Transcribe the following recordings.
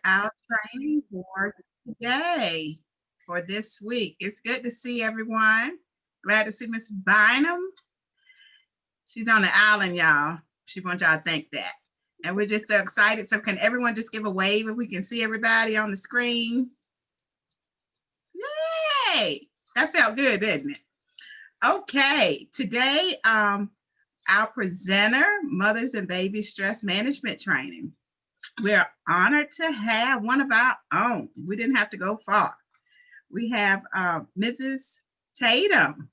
our training for today, for this week. It's good to see everyone. Glad to see Miss Bynum. She's on the island, y'all. She wants y'all to think that. And we're just so excited. So can everyone just give a wave if we can see everybody on the screen? Yay! That felt good, didn't it? Okay, today, our presenter, Mothers and Baby Stress Management Training. We're honored to have one of our own. We didn't have to go far. We have Mrs. Tatum,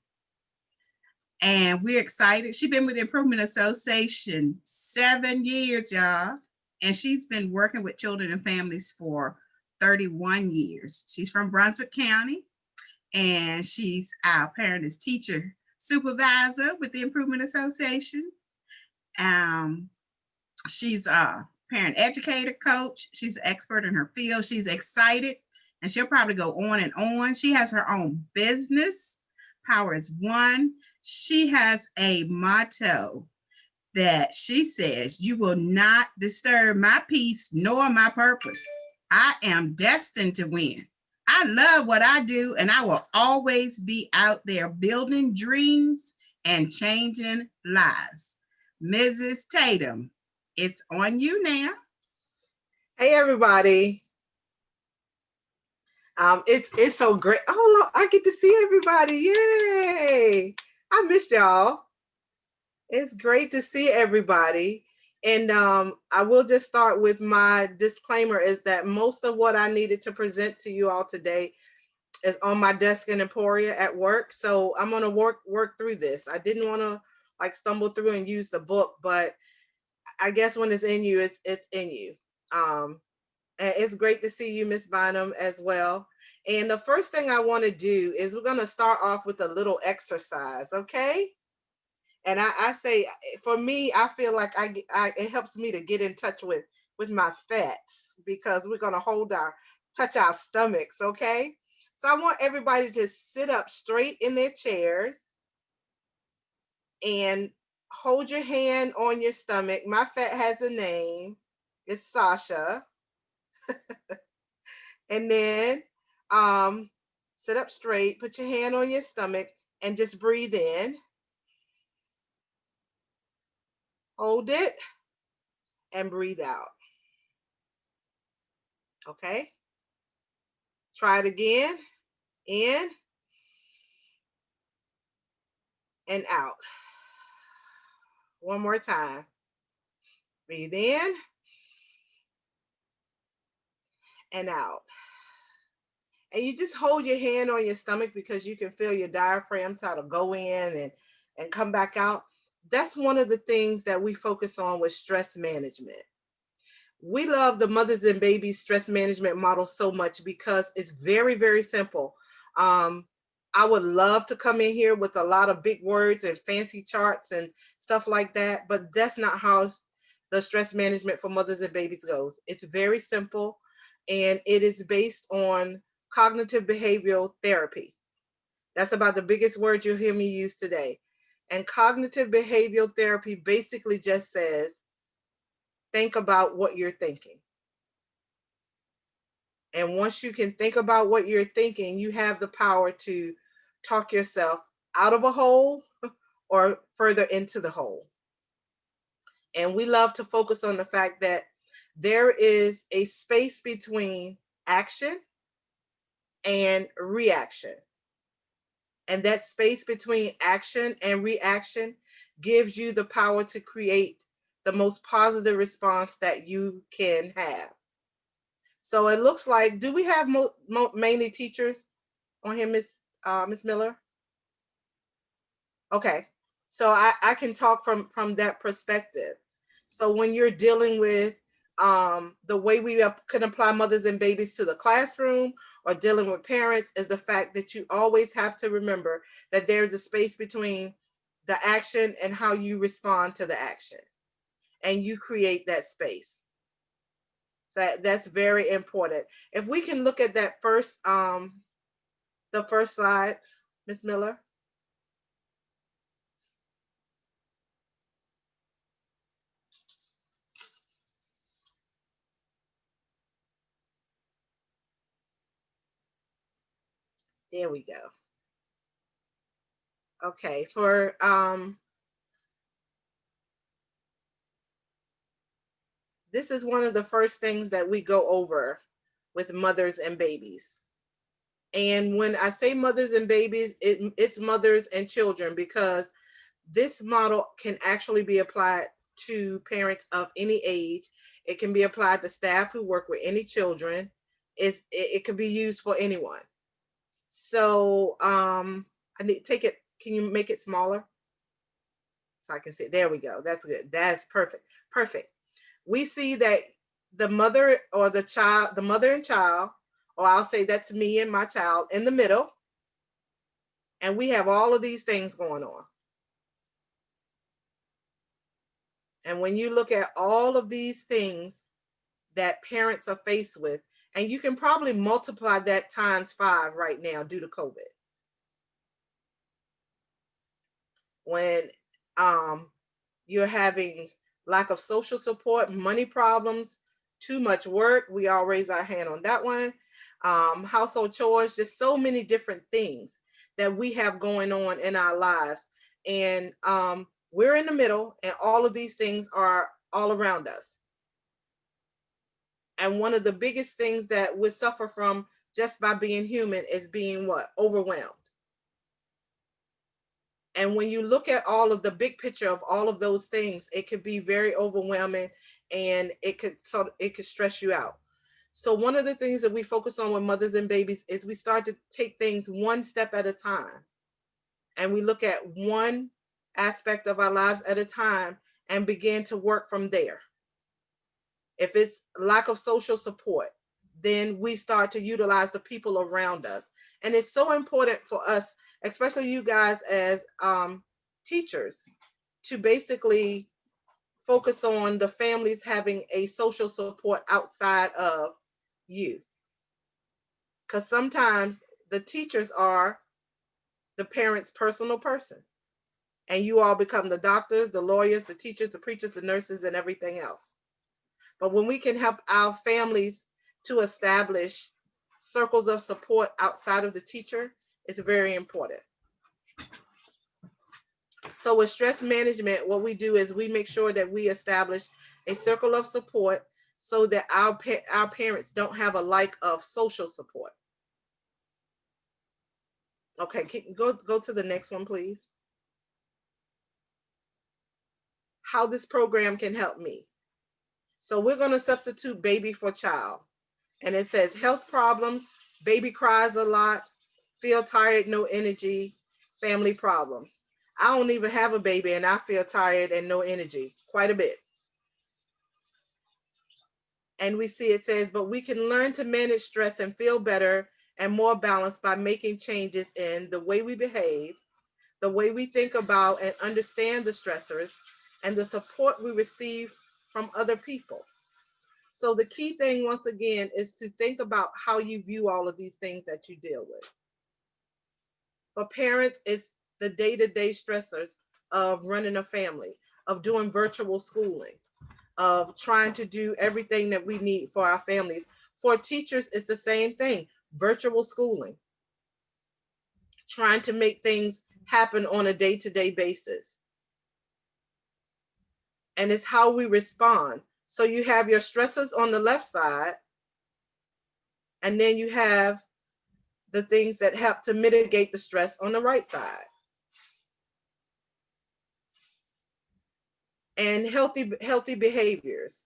and we're excited. She's been with the Improvement Association 7 years, y'all, and she's been working with children and families for 31 years. She's from Brunswick County, and she's our parent is teacher supervisor with the Improvement Association. She's a parent educator coach. She's an expert in her field. She's excited, and she'll probably go on and on. She has her own business, Power is One. She has a motto that she says, "You will not disturb my peace nor my purpose. I am destined to win. I love what I do, and I will always be out there building dreams and changing lives." Mrs. Tatum, it's on you now. Hey, everybody. It's so great. Oh, look, I get to see everybody. Yay. I missed y'all. It's great to see everybody. And I will just start with my disclaimer is that most of what I needed to present to you all today is on my desk in Emporia at work. So I'm going to work through this. I didn't want to like stumble through and use the book, but I guess when it's in you, it's in you. And it's great to see you, Miss Bynum, as well. And the first thing I want to do is we're going to start off with a little exercise, okay? And I say, for me, I feel like it helps me to get in touch with my fats because we're going to touch our stomachs, okay? So I want everybody to sit up straight in their chairs and hold your hand on your stomach. My fat has a name. It's Sasha. And then sit up straight, put your hand on your stomach, and just breathe in. Hold it and breathe out. Okay? Try it again. In and out. One more time. Breathe in and out. And you just hold your hand on your stomach because you can feel your diaphragm try to go in and come back out. That's one of the things that we focus on with stress management. We love the Mothers and Babies stress management model so much because it's very, very simple. I would love to come in here with a lot of big words and fancy charts and stuff like that, but that's not how the stress management for mothers and babies goes. It's very simple, and it is based on cognitive behavioral therapy. That's about the biggest word you'll hear me use today. And cognitive behavioral therapy basically just says, think about what you're thinking. And once you can think about what you're thinking, you have the power to talk yourself out of a hole or further into the hole. And we love to focus on the fact that there is a space between action and reaction. And that space between action and reaction gives you the power to create the most positive response that you can have. So it looks like, do we have mainly teachers on here, Miss Miller? Okay, so I can talk from that perspective. So when you're dealing with the way we can apply mothers and babies to the classroom or dealing with parents is the fact that you always have to remember that there's a space between the action and how you respond to the action, and you create that space. So that's very important. If we can look at that first, the first slide, Ms. Miller. There we go. Okay, for this is one of the first things that we go over with mothers and babies. And when I say mothers and babies, it's mothers and children, because this model can actually be applied to parents of any age. It can be applied to staff who work with any children. It could be used for anyone. So I need to take it. Can you make it smaller so I can see? There we go. That's good. That's perfect. Perfect. We see that the mother or the child, the mother and child, or I'll say that's me and my child in the middle. And we have all of these things going on. And when you look at all of these things that parents are faced with, and you can probably multiply that times 5 right now due to COVID. When you're having lack of social support, money problems, too much work, we all raise our hand on that one. Household chores, just so many different things that we have going on in our lives. And we're in the middle, and all of these things are all around us. And one of the biggest things that we suffer from just by being human is being what? Overwhelmed. And when you look at all of the big picture of all of those things, it could be very overwhelming, and it could stress you out. So one of the things that we focus on with mothers and babies is we start to take things one step at a time. And we look at one aspect of our lives at a time and begin to work from there. If it's lack of social support, then we start to utilize the people around us. And it's so important for us, especially you guys as teachers, to basically focus on the families having a social support outside of you. Because sometimes the teachers are the parents' personal person. And you all become the doctors, the lawyers, the teachers, the preachers, the nurses, and everything else. But when we can help our families to establish circles of support outside of the teacher, it's very important. So with stress management, what we do is we make sure that we establish a circle of support so that our parents don't have a lack of social support. Okay, go to the next one, please. How this program can help me. So we're going to substitute baby for child. And it says health problems, baby cries a lot, feel tired, no energy, family problems. I don't even have a baby and I feel tired and no energy quite a bit. And we see it says, but we can learn to manage stress and feel better and more balanced by making changes in the way we behave, the way we think about and understand the stressors, and the support we receive from other people. So the key thing, once again, is to think about how you view all of these things that you deal with. For parents, it's the day-to-day stressors of running a family, of doing virtual schooling, of trying to do everything that we need for our families. For teachers, it's the same thing, virtual schooling, trying to make things happen on a day-to-day basis. And it's how we respond. So you have your stressors on the left side, and then you have the things that help to mitigate the stress on the right side. And healthy behaviors.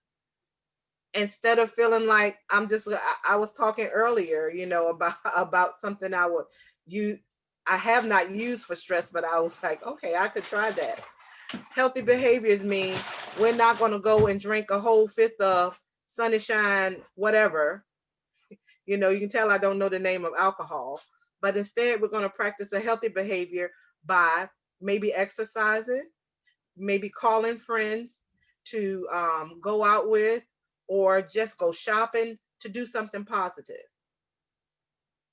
Instead of feeling like I was talking earlier, about something I have not used for stress, but I was like, okay, I could try that. Healthy behaviors mean we're not going to go and drink a whole fifth of Sunshine, whatever. You can tell I don't know the name of alcohol, but instead we're going to practice a healthy behavior by maybe exercising, maybe calling friends to go out with, or just go shopping to do something positive.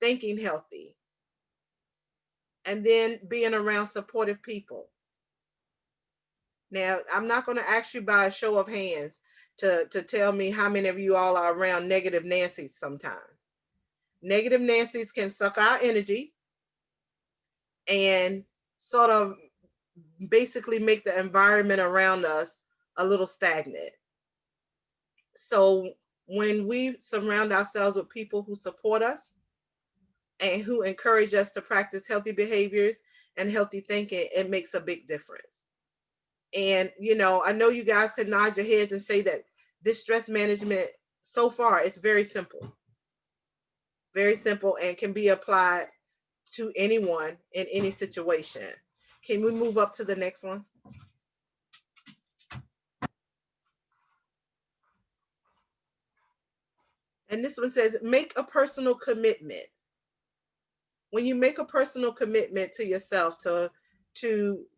Thinking healthy. And then being around supportive people. Now, I'm not going to ask you by a show of hands to tell me how many of you all are around negative Nancy's sometimes. Negative Nancy's can suck our energy. and sort of basically make the environment around us a little stagnant. So when we surround ourselves with people who support us and who encourage us to practice healthy behaviors and healthy thinking, it makes a big difference. And, I know you guys could nod your heads and say that this stress management so far is very simple, and can be applied to anyone in any situation. Can we move up to the next one? And this one says, make a personal commitment. When you make a personal commitment to yourself to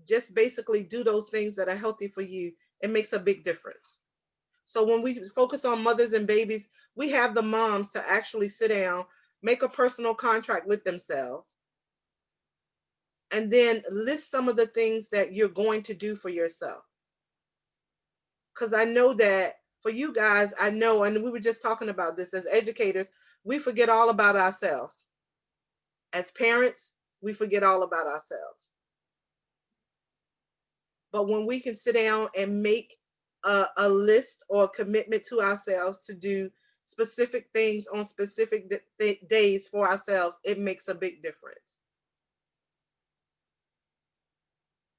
just basically do those things that are healthy for you, it makes a big difference. So when we focus on mothers and babies, we have the moms to actually sit down, make a personal contract with themselves, and then list some of the things that you're going to do for yourself. Because I know that for you guys, I know, and we were just talking about this, as educators, we forget all about ourselves. As parents, we forget all about ourselves. But when we can sit down and make a list or a commitment to ourselves to do specific things on specific days for ourselves, it makes a big difference.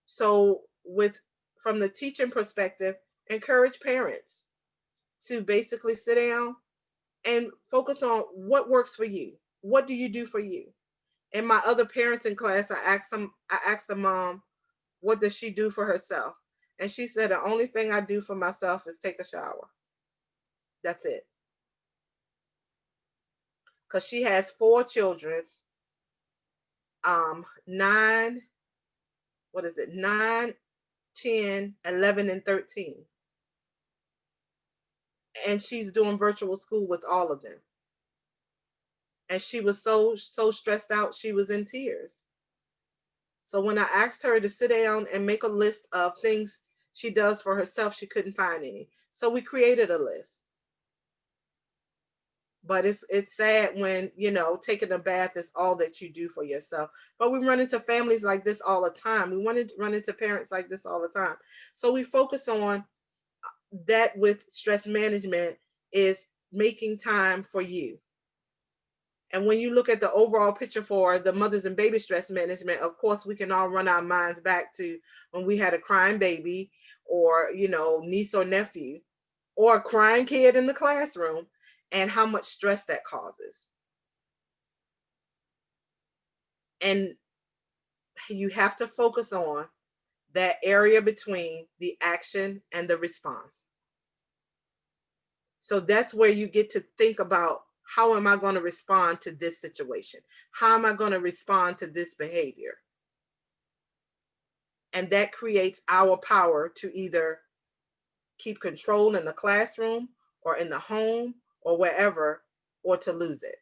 So from the teaching perspective, encourage parents to basically sit down and focus on what works for you. What do you do for you? In my other parenting class, I asked the mom, what does she do for herself? And she said, the only thing I do for myself is take a shower. That's it. Because she has 4 children, 9, 10, 11, and 13. And she's doing virtual school with all of them. And she was so stressed out, she was in tears. So when I asked her to sit down and make a list of things she does for herself, she couldn't find any. So we created a list. But it's sad when, taking a bath is all that you do for yourself. But we run into families like this all the time. We want to run into parents like this all the time. So we focus on that with stress management, is making time for you. And when you look at the overall picture for the mothers and baby stress management, of course, we can all run our minds back to when we had a crying baby, or, niece or nephew, or a crying kid in the classroom, and how much stress that causes. And you have to focus on that area between the action and the response. So that's where you get to think about, how am I going to respond to this situation? How am I going to respond to this behavior? And that creates our power to either keep control in the classroom or in the home or wherever, or to lose it.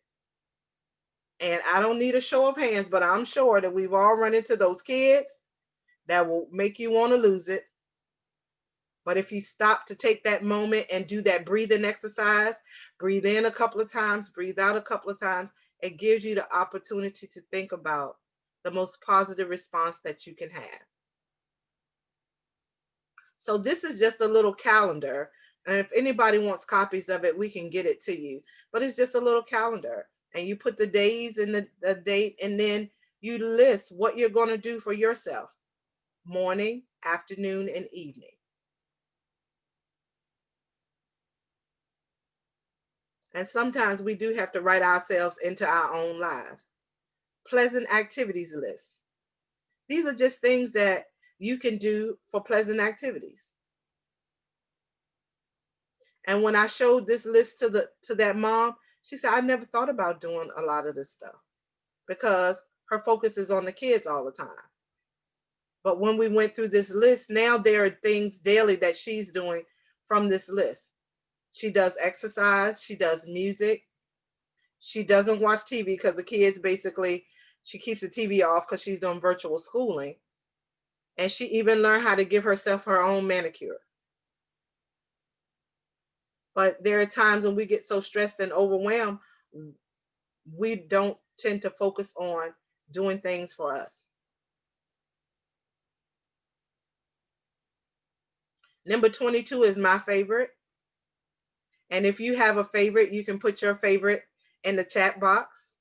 And I don't need a show of hands, but I'm sure that we've all run into those kids that will make you want to lose it. But if you stop to take that moment and do that breathing exercise, breathe in a couple of times, breathe out a couple of times, it gives you the opportunity to think about the most positive response that you can have. So this is just a little calendar. And if anybody wants copies of it, we can get it to you. But it's just a little calendar. And you put the days and the date, and then you list what you're going to do for yourself: morning, afternoon, and evening. And sometimes we do have to write ourselves into our own lives. Pleasant activities list. These are just things that you can do for pleasant activities. And when I showed this list to that mom, she said, I never thought about doing a lot of this stuff, because her focus is on the kids all the time. But when we went through this list, now there are things daily that she's doing from this list. She does exercise, she does music, she doesn't watch TV because the kids basically, she keeps the TV off because she's doing virtual schooling. And she even learned how to give herself her own manicure. But there are times when we get so stressed and overwhelmed, we don't tend to focus on doing things for us. Number 22 is my favorite. And if you have a favorite, you can put your favorite in the chat box.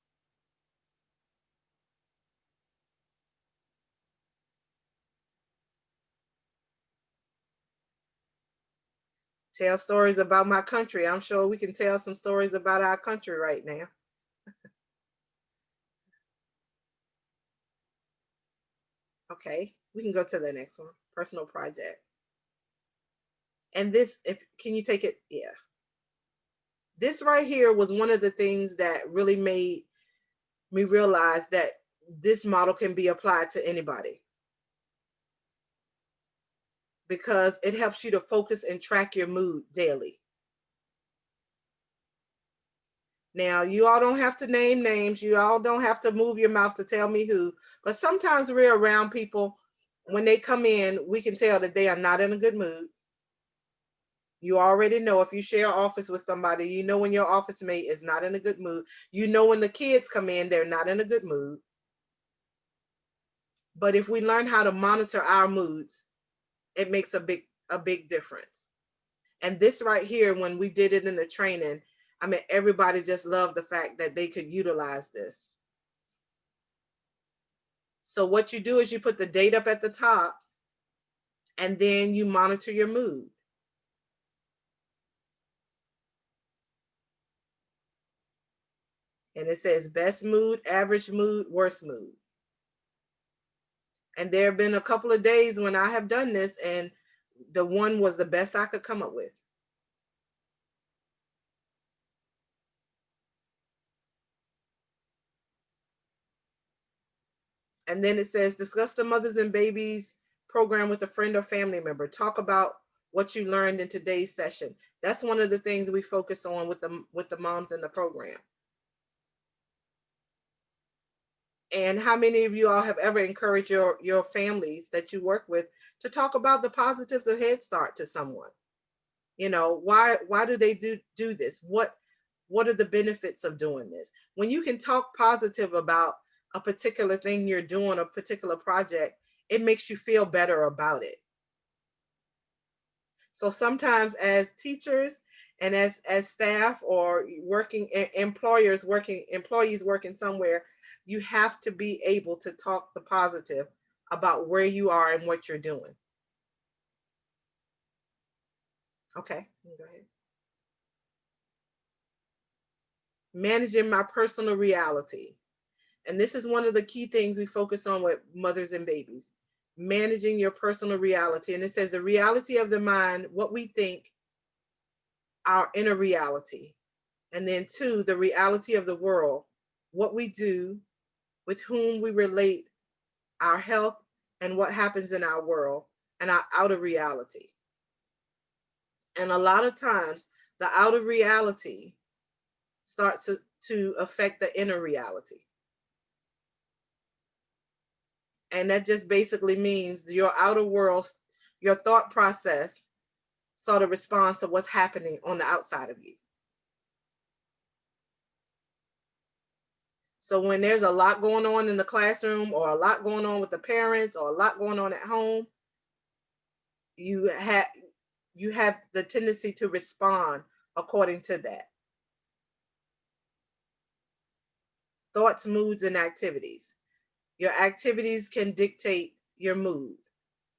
Tell stories about my country. I'm sure we can tell some stories about our country right now. Okay, we can go to the next one. Personal project. And this, if can you take it? Yeah. This right here was one of the things that really made me realize that this model can be applied to anybody, because it helps you to focus and track your mood daily. Now, you all don't have to name names. You all don't have to move your mouth to tell me who, but sometimes we're around people, when they come in, we can tell that they are not in a good mood. You already know, if you share office with somebody, you know when your office mate is not in a good mood. You know when the kids come in, they're not in a good mood. But if we learn how to monitor our moods, it makes a big difference. And this right here, when we did it in the training, I mean, everybody just loved the fact that they could utilize this. So what you do is you put the date up at the top, and then you monitor your mood. And it says best mood, average mood, worst mood. And there have been a couple of days when I have done this, and the one was the best I could come up with. And then it says discuss the mothers and babies program with a friend or family member. Talk about what you learned in today's session. That's one of the things we focus on with the moms in the program. And how many of you all have ever encouraged your families that you work with to talk about the positives of Head Start to someone? You know, why do they do this? What are the benefits of doing this? When you can talk positive about a particular thing you're doing, a particular project, it makes you feel better about it. So sometimes as teachers and as staff or working employees working somewhere, you have to be able to talk the positive about where you are and what you're doing. Okay, go ahead. Managing my personal reality. And this is one of the key things we focus on with mothers and babies. Managing your personal reality. And it says the reality of the mind, what we think, our inner reality. And then two, the reality of the world, what we do, with whom we relate, our health, and what happens in our world, and our outer reality. And a lot of times, the outer reality starts to affect the inner reality. And that just basically means your outer world, your thought process sort of responds to what's happening on the outside of you. So when there's a lot going on in the classroom, or a lot going on with the parents, or a lot going on at home, you have the tendency to respond according to that. Thoughts, moods, and activities. Your activities can dictate your mood.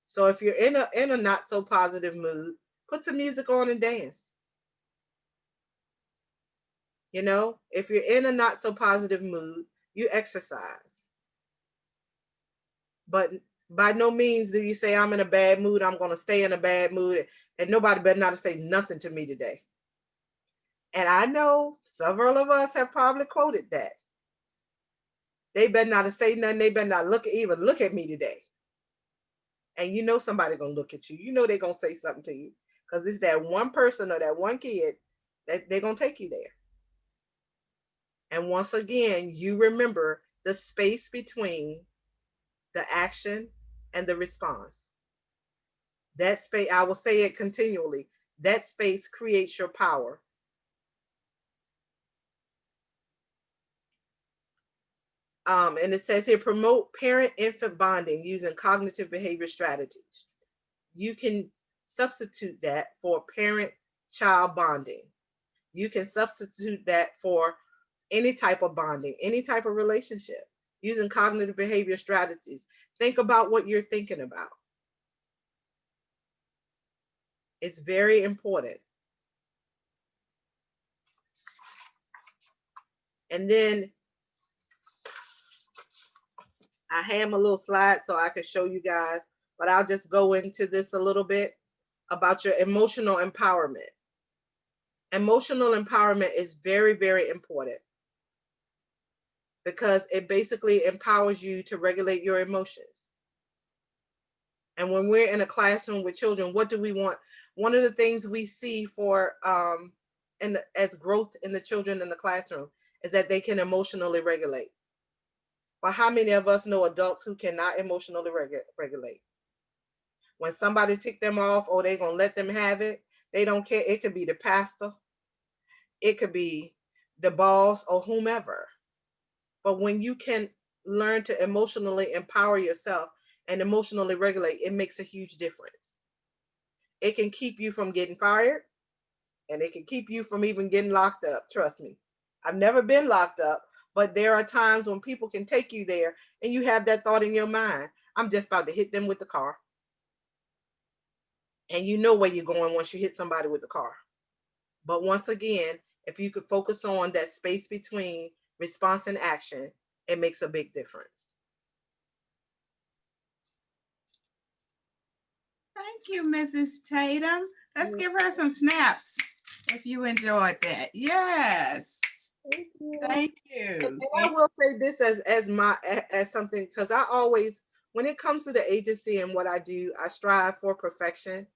So if you're in a not so positive mood, put some music on and dance. You know, if you're in a not so positive mood, you exercise. But by no means do you say, I'm in a bad mood, I'm going to stay in a bad mood, and nobody better not say nothing to me today. And I know several of us have probably quoted that. They better not say nothing. They better not even look at me today. And you know somebody going to look at you. You know they're going to say something to you, because it's that one person or that one kid that they're going to take you there. And once again, you remember the space between the action and the response. That space, I will say it continually, that space creates your power. And it says here, promote parent-infant bonding using cognitive behavior strategies. You can substitute that for parent-child bonding. You can substitute that for any type of bonding, any type of relationship, using cognitive behavior strategies. Think about what you're thinking about. It's very important. And then I have a little slide so I can show you guys, but I'll just go into this a little bit about your emotional empowerment. Emotional empowerment is very, very important because it basically empowers you to regulate your emotions. And when we're in a classroom with children, what do we want? One of the things we see for as growth in the children in the classroom is that they can emotionally regulate. But how many of us know adults who cannot emotionally regulate? When somebody tick them off, or they're gonna let them have it, they don't care. It could be the pastor, it could be the boss, or whomever. But when you can learn to emotionally empower yourself and emotionally regulate, it makes a huge difference. It can keep you from getting fired, and it can keep you from even getting locked up. Trust me. I've never been locked up, but there are times when people can take you there and you have that thought in your mind, I'm just about to hit them with the car. And you know where you're going once you hit somebody with the car. But once again, if you could focus on that space between response and action, it makes a big difference. Thank you, Mrs. Tatum. Let's give her some snaps if you enjoyed that. Yes. Thank you. Thank you. And I will say this as something, because I always, when it comes to the agency and what I do, I strive for perfection.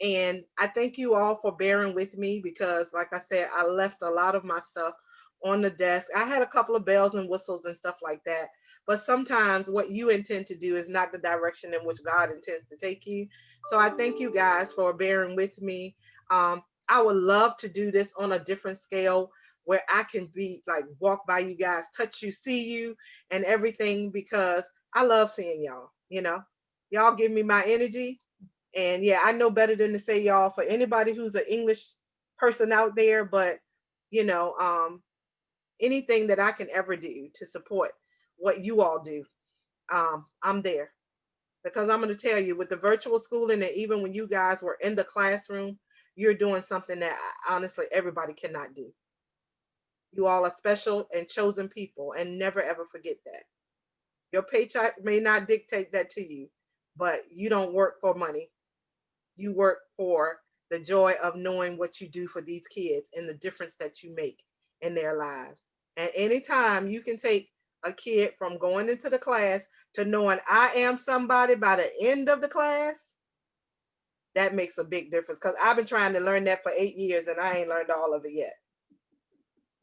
And I thank you all for bearing with me because, like I said, I left a lot of my stuff on the desk. I had a couple of bells and whistles and stuff like that. But sometimes what you intend to do is not the direction in which God intends to take you. So I thank you guys for bearing with me. I would love to do this on a different scale where I can be like, walk by you guys, touch you, see you, and everything, because I love seeing y'all. You know, y'all give me my energy. And yeah, I know better than to say y'all for anybody who's an English person out there, but you know, anything that I can ever do to support what you all do, I'm there. Because I'm going to tell you, with the virtual schooling, and even when you guys were in the classroom, you're doing something that honestly everybody cannot do. You all are special and chosen people, and never ever forget that. Your paycheck may not dictate that to you, but you don't work for money. You work for the joy of knowing what you do for these kids and the difference that you make in their lives. And anytime you can take a kid from going into the class to knowing I am somebody by the end of the class, that makes a big difference. Because I've been trying to learn that for 8 years and I ain't learned all of it yet.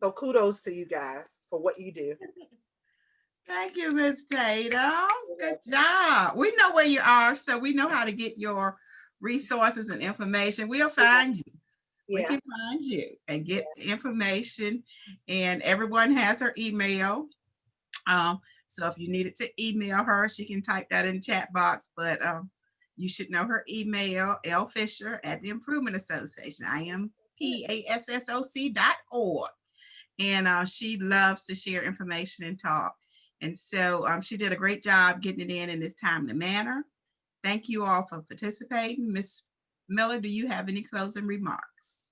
So kudos to you guys for what you do. Thank you, Ms. Tatum. Good job. We know where you are, so we know how to get your resources and information. We'll find you. We can find you and get the information. And everyone has her email. So if you needed to email her, she can type that in the chat box. But you should know her email, lfisher at the Improvement Association, IMPASSOC.org. And she loves to share information and talk. And so she did a great job getting it in this timely manner. Thank you all for participating. Ms. Miller, do you have any closing remarks?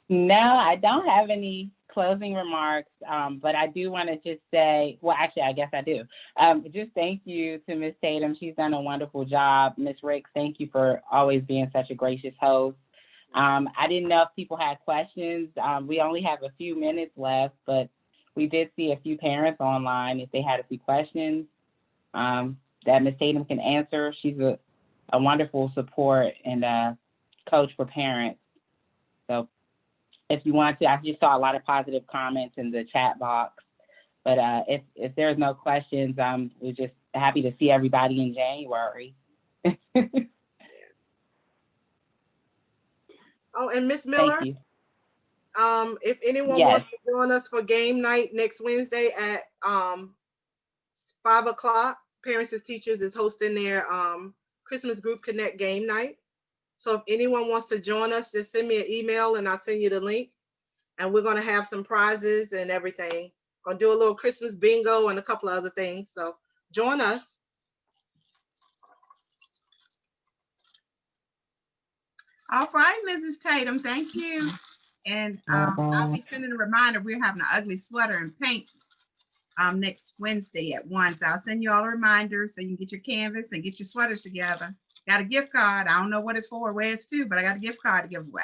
No, I don't have any closing remarks, but I do want to just say, well, actually, I guess I do. Just thank you to Ms. Tatum. She's done a wonderful job. Ms. Ricks, thank you for always being such a gracious host. I didn't know if people had questions. We only have a few minutes left, but we did see a few parents online if they had a few questions that Ms. Tatum can answer. She's a wonderful support and coach for parents. So if you want to, I just saw a lot of positive comments in the chat box. But if there's no questions, we're just happy to see everybody in January. Oh, and Miss Miller, Thank you. if anyone Yes. wants to join us for game night next Wednesday at 5 o'clock Parents as Teachers is hosting their Christmas Group Connect game night. So if anyone wants to join us, just send me an email and I'll send you the link. And we're going to have some prizes and everything. Gonna do a little Christmas bingo and a couple of other things. So join us. All right, Mrs. Tatum, thank you. And I'll be sending a reminder. We're having an ugly sweater and paint next Wednesday at 1. So I'll send you all a reminder so you can get your canvas and get your sweaters together. Got a gift card. I don't know what it's for, where it's to, but I got a gift card to give away.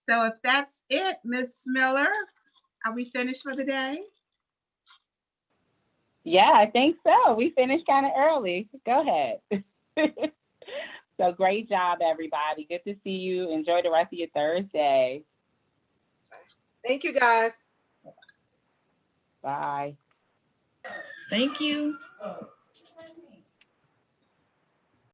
So if that's it, Miss Miller, are we finished for the day? Yeah, I think so. We finished kind of early. Go ahead. So great job, everybody. Good to see you. Enjoy the rest of your Thursday. Thank you, guys. Bye. Thank you.